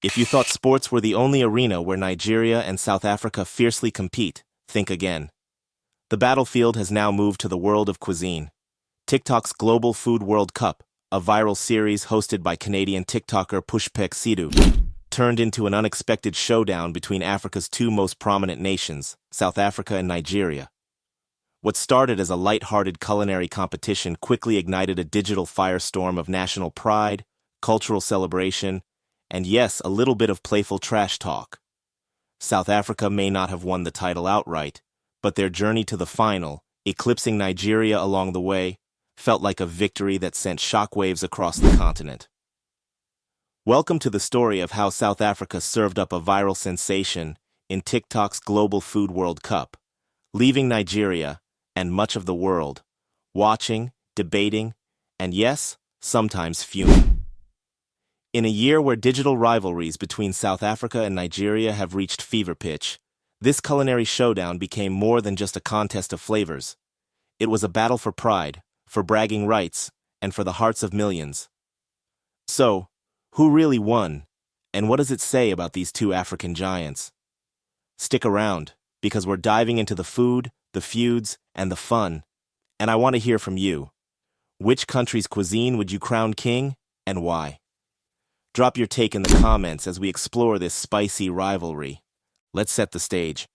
If you thought sports were the only arena where Nigeria and South Africa fiercely compete, think again. The battlefield has now moved to the world of cuisine. TikTok's Global Food World Cup, a viral series hosted by Canadian TikToker Pushpek Sidhu, turned into an unexpected showdown between Africa's two most prominent nations, South Africa and Nigeria. What started as a light-hearted culinary competition quickly ignited a digital firestorm of national pride, cultural celebration, and yes, a little bit of playful trash talk. South Africa may not have won the title outright, but their journey to the final, eclipsing Nigeria along the way, felt like a victory that sent shockwaves across the continent. Welcome to the story of how South Africa served up a viral sensation in TikTok's Global Food World Cup, leaving Nigeria and much of the world watching, debating, and yes, sometimes fuming. In a year where digital rivalries between South Africa and Nigeria have reached fever pitch, this culinary showdown became more than just a contest of flavors. It was a battle for pride, for bragging rights, and for the hearts of millions. So, who really won, and what does it say about these two African giants? Stick around, because we're diving into the food, the feuds, and the fun, and I want to hear from you. Which country's cuisine would you crown king, and why? Drop your take in the comments as we explore this spicy rivalry. Let's set the stage.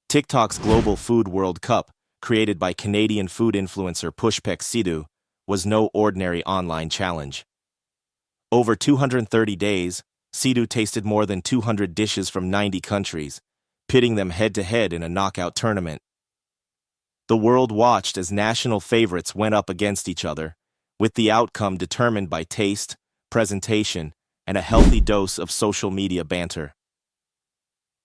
TikTok's Global Food World Cup, created by Canadian food influencer Pushpek Sidhu, was no ordinary online challenge. Over 230 days, Sidhu tasted more than 200 dishes from 90 countries, pitting them head-to-head in a knockout tournament. The world watched as national favorites went up against each other, with the outcome determined by taste, presentation, and a healthy dose of social media banter.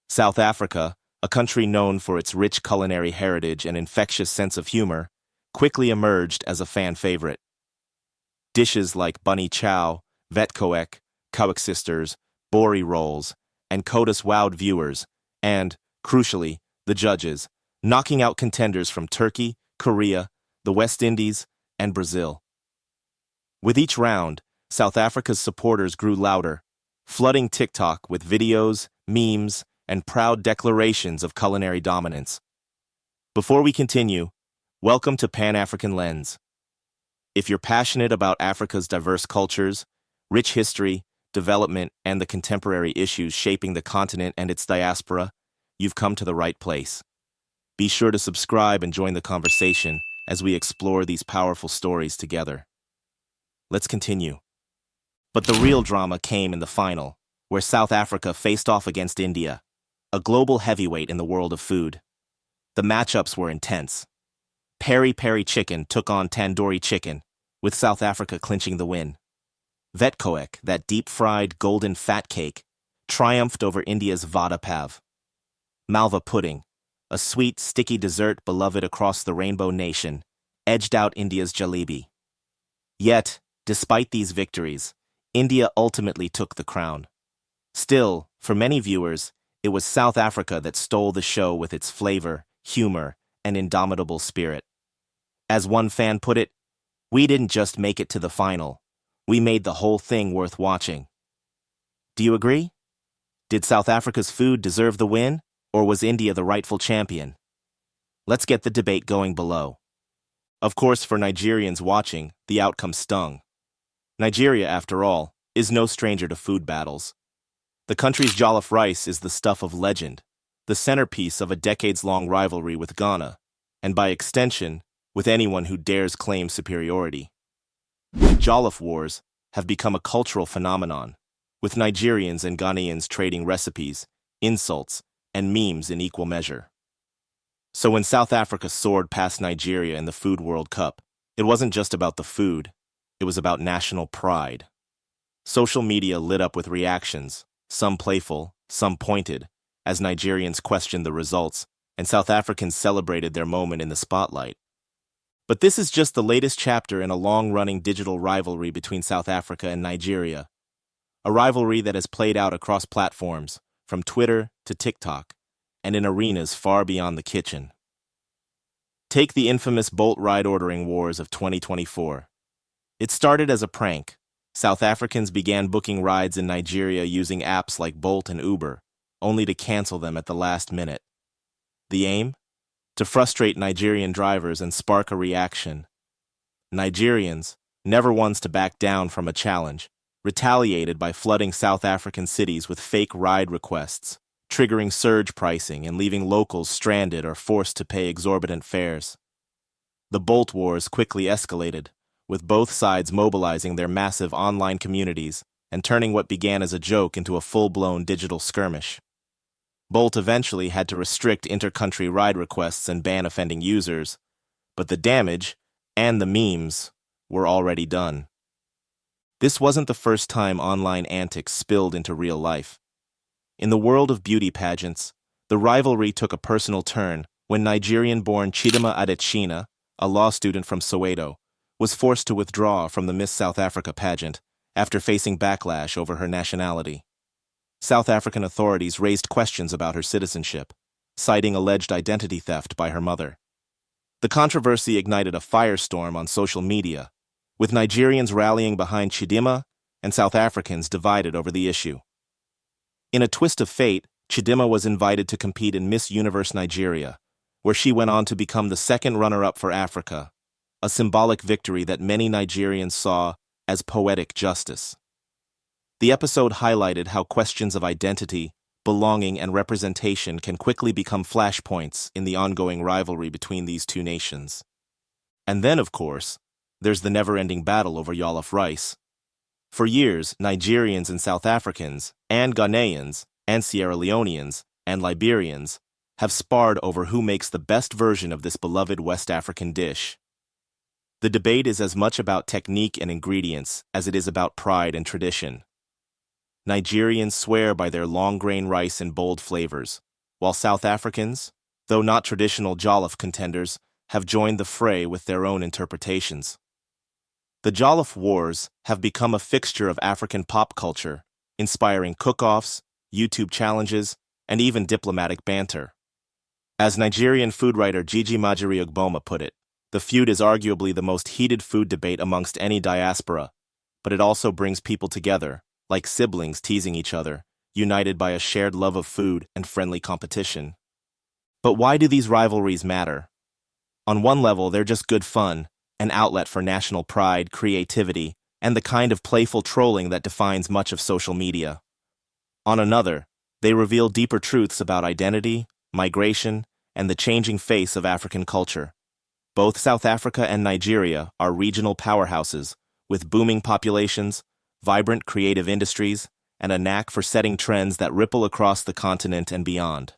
South Africa, a country known for its rich culinary heritage and infectious sense of humor, quickly emerged as a fan favorite. Dishes like bunny chow, vetkoek, sisters, bori rolls, and kodas wowed viewers, and, crucially, the judges, knocking out contenders from Turkey, Korea, the West Indies, and Brazil. With each round, South Africa's supporters grew louder, flooding TikTok with videos, memes, and proud declarations of culinary dominance. Before we continue, welcome to Pan-African Lens. If you're passionate about Africa's diverse cultures, rich history, development, and the contemporary issues shaping the continent and its diaspora, you've come to the right place. Be sure to subscribe and join the conversation as we explore these powerful stories together. Let's continue. But the real drama came in the final, where South Africa faced off against India, a global heavyweight in the world of food. The matchups were intense. Peri-peri chicken took on tandoori chicken, with South Africa clinching the win. Vetkoek, that deep-fried golden fat cake, triumphed over India's vada pav. Malva pudding, a sweet, sticky dessert beloved across the rainbow nation, edged out India's jalebi. Yet, despite these victories, India ultimately took the crown. Still, for many viewers, it was South Africa that stole the show with its flavor, humor, and indomitable spirit. As one fan put it, "We didn't just make it to the final. We made the whole thing worth watching." Do you agree? Did South Africa's food deserve the win, or was India the rightful champion? Let's get the debate going below. Of course, for Nigerians watching, the outcome stung. Nigeria, after all, is no stranger to food battles. The country's jollof rice is the stuff of legend, the centerpiece of a decades-long rivalry with Ghana, and by extension, with anyone who dares claim superiority. The jollof wars have become a cultural phenomenon, with Nigerians and Ghanaians trading recipes, insults, and memes in equal measure. So when South Africa soared past Nigeria in the Food World Cup, it wasn't just about the food. It was about national pride. Social media lit up with reactions, some playful, some pointed, as Nigerians questioned the results, and South Africans celebrated their moment in the spotlight. But this is just the latest chapter in a long-running digital rivalry between South Africa and Nigeria. A rivalry that has played out across platforms, from Twitter to TikTok, and in arenas far beyond the kitchen. Take the infamous Bolt ride ordering wars of 2024. It started as a prank, South Africans began booking rides in Nigeria using apps like Bolt and Uber, only to cancel them at the last minute. The aim? To frustrate Nigerian drivers and spark a reaction. Nigerians, never ones to back down from a challenge, retaliated by flooding South African cities with fake ride requests, triggering surge pricing and leaving locals stranded or forced to pay exorbitant fares. The Bolt wars quickly escalated, with both sides mobilizing their massive online communities and turning what began as a joke into a full-blown digital skirmish. Bolt eventually had to restrict inter-country ride requests and ban offending users, but the damage, and the memes, were already done. This wasn't the first time online antics spilled into real life. In the world of beauty pageants, the rivalry took a personal turn when Nigerian-born Chidinma Adetshina, a law student from Soweto, was forced to withdraw from the Miss South Africa pageant after facing backlash over her nationality. South African authorities raised questions about her citizenship, citing alleged identity theft by her mother. The controversy ignited a firestorm on social media, with Nigerians rallying behind Chidinma and South Africans divided over the issue. In a twist of fate, Chidinma was invited to compete in Miss Universe Nigeria, where she went on to become the second runner-up for Africa, a symbolic victory that many Nigerians saw as poetic justice. The episode highlighted how questions of identity, belonging, and representation can quickly become flashpoints in the ongoing rivalry between these two nations. And then, of course, there's the never-ending battle over Jollof rice. For years, Nigerians and South Africans, and Ghanaians, and Sierra Leoneans, and Liberians have sparred over who makes the best version of this beloved West African dish. The debate is as much about technique and ingredients as it is about pride and tradition. Nigerians swear by their long-grain rice and bold flavors, while South Africans, though not traditional Jollof contenders, have joined the fray with their own interpretations. The Jollof wars have become a fixture of African pop culture, inspiring cook-offs, YouTube challenges, and even diplomatic banter. As Nigerian food writer Gigi Majiri Ogboma put it, the feud is arguably the most heated food debate amongst any diaspora, but it also brings people together, like siblings teasing each other, united by a shared love of food and friendly competition. But why do these rivalries matter? On one level, they're just good fun, an outlet for national pride, creativity, and the kind of playful trolling that defines much of social media. On another, they reveal deeper truths about identity, migration, and the changing face of African culture. Both South Africa and Nigeria are regional powerhouses, with booming populations, vibrant creative industries, and a knack for setting trends that ripple across the continent and beyond.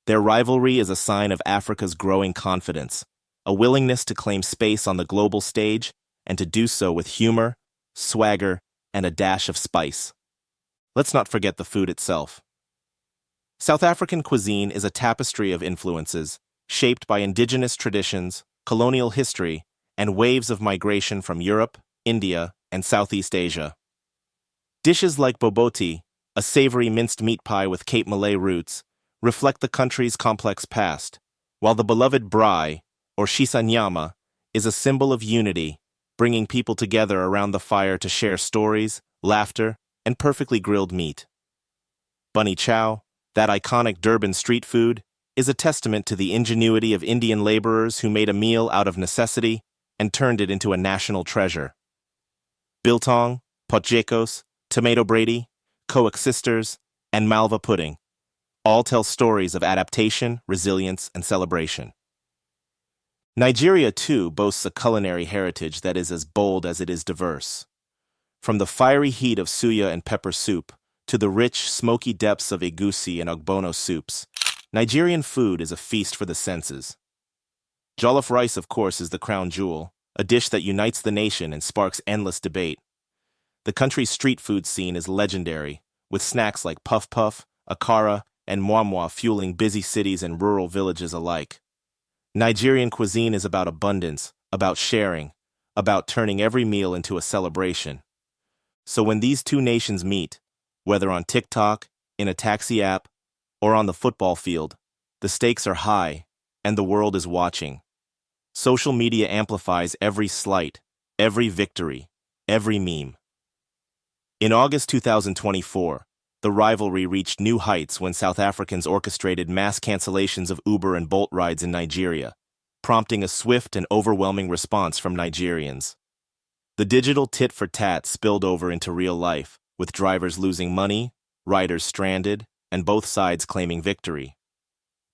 Their rivalry is a sign of Africa's growing confidence, a willingness to claim space on the global stage and to do so with humor, swagger, and a dash of spice. Let's not forget the food itself. South African cuisine is a tapestry of influences, shaped by indigenous traditions, colonial history, and waves of migration from Europe, India, and Southeast Asia. Dishes like boboti, a savory minced meat pie with Cape Malay roots, reflect the country's complex past, while the beloved braai, or shisanyama, is a symbol of unity, bringing people together around the fire to share stories, laughter, and perfectly grilled meat. Bunny chow, that iconic Durban street food, is a testament to the ingenuity of Indian laborers who made a meal out of necessity and turned it into a national treasure. Biltong, potjekos, tomato brady, coexisters, and malva pudding all tell stories of adaptation, resilience, and celebration. Nigeria, too, boasts a culinary heritage that is as bold as it is diverse. From the fiery heat of suya and pepper soup to the rich, smoky depths of egusi and ogbono soups, Nigerian food is a feast for the senses. Jollof rice, of course, is the crown jewel, a dish that unites the nation and sparks endless debate. The country's street food scene is legendary, with snacks like puff puff, akara, and moi fueling busy cities and rural villages alike. Nigerian cuisine is about abundance, about sharing, about turning every meal into a celebration. So when these two nations meet, whether on TikTok, in a taxi app, or on the football field, the stakes are high, and the world is watching. Social media amplifies every slight, every victory, every meme. In August 2024, the rivalry reached new heights when South Africans orchestrated mass cancellations of Uber and Bolt rides in Nigeria, prompting a swift and overwhelming response from Nigerians. The digital tit-for-tat spilled over into real life, with drivers losing money, riders stranded, and both sides claiming victory.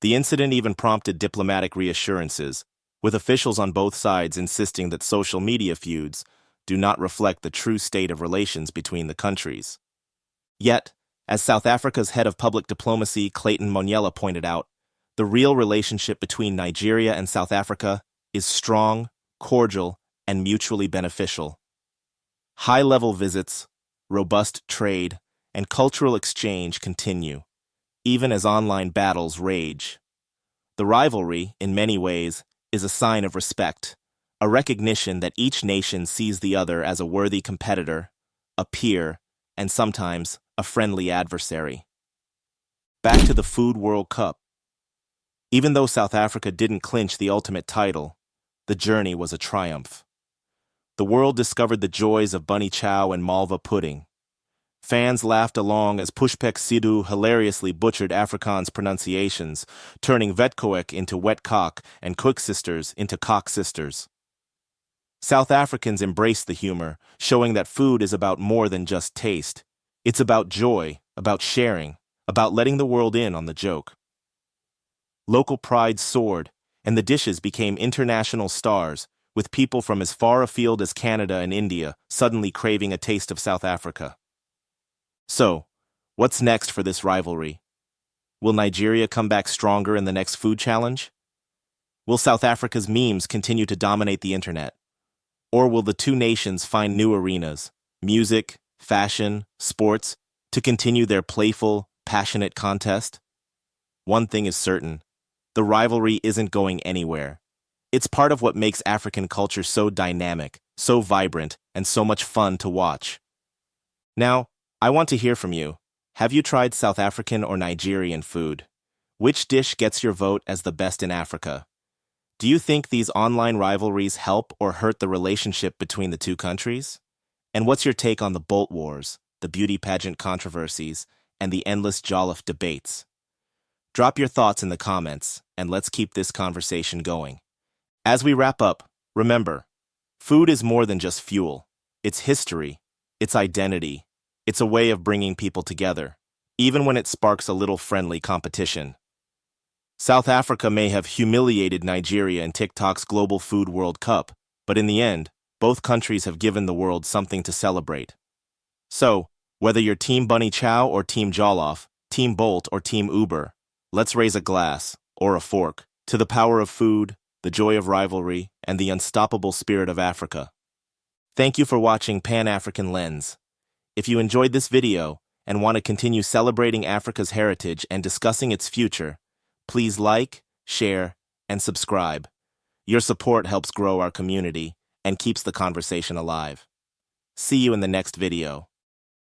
The incident even prompted diplomatic reassurances, with officials on both sides insisting that social media feuds do not reflect the true state of relations between the countries. Yet, as South Africa's head of public diplomacy, Clayton Monyela, pointed out, the real relationship between Nigeria and South Africa is strong, cordial, and mutually beneficial. High-level visits, robust trade, and cultural exchange continue, even as online battles rage. The rivalry, in many ways, is a sign of respect, a recognition that each nation sees the other as a worthy competitor, a peer, and sometimes a friendly adversary. Back to the Food World Cup. Even though South Africa didn't clinch the ultimate title, the journey was a triumph. The world discovered the joys of bunny chow and malva pudding. Fans laughed along as Pushpek Sidhu hilariously butchered Afrikaans pronunciations, turning Vetkoek into wet cock and Cook sisters into cock sisters. South Africans embraced the humor, showing that food is about more than just taste. It's about joy, about sharing, about letting the world in on the joke. Local pride soared, and the dishes became international stars, with people from as far afield as Canada and India suddenly craving a taste of South Africa. So, what's next for this rivalry? Will Nigeria come back stronger in the next food challenge? Will South Africa's memes continue to dominate the internet? Or will the two nations find new arenas, music, fashion, sports, to continue their playful, passionate contest? One thing is certain, the rivalry isn't going anywhere. It's part of what makes African culture so dynamic, so vibrant, and so much fun to watch. Now, I want to hear from you. Have you tried South African or Nigerian food? Which dish gets your vote as the best in Africa? Do you think these online rivalries help or hurt the relationship between the two countries? And what's your take on the Bolt Wars, the beauty pageant controversies, and the endless Jollof debates? Drop your thoughts in the comments, and let's keep this conversation going. As we wrap up, remember, food is more than just fuel. It's history, it's identity, it's a way of bringing people together, even when it sparks a little friendly competition. South Africa may have humiliated Nigeria in TikTok's Global Food World Cup, but in the end, both countries have given the world something to celebrate. So, whether you're Team Bunny Chow or Team Jollof, Team Bolt or Team Uber, let's raise a glass, or a fork, to the power of food, the joy of rivalry, and the unstoppable spirit of Africa. Thank you for watching Pan-African Lens. If you enjoyed this video and want to continue celebrating Africa's heritage and discussing its future, please like, share, and subscribe. Your support helps grow our community and keeps the conversation alive. See you in the next video.